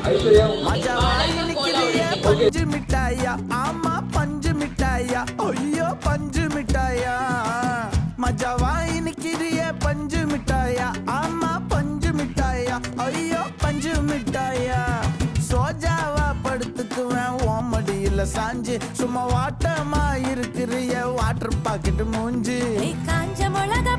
மஜாவாய் நிக்கிறியே பஞ்சு மிட்டாயா ஆமா பஞ்சு மிட்டாயா ஐயோ பஞ்சு மிட்டாயா மஜாவாய் நிக்கிறியே பஞ்சு மிட்டாயா ஆமா பஞ்சு மிட்டாயா ஐயோ பஞ்சு மிட்டாயா சோஜாவா படுத்துக்குவேன் ஓமடியில சாஞ்சு சும்மா வாட்டமா இருக்கிறிய வாட்டர் பாக்கெட் மூஞ்சி காஞ்ச மிளகா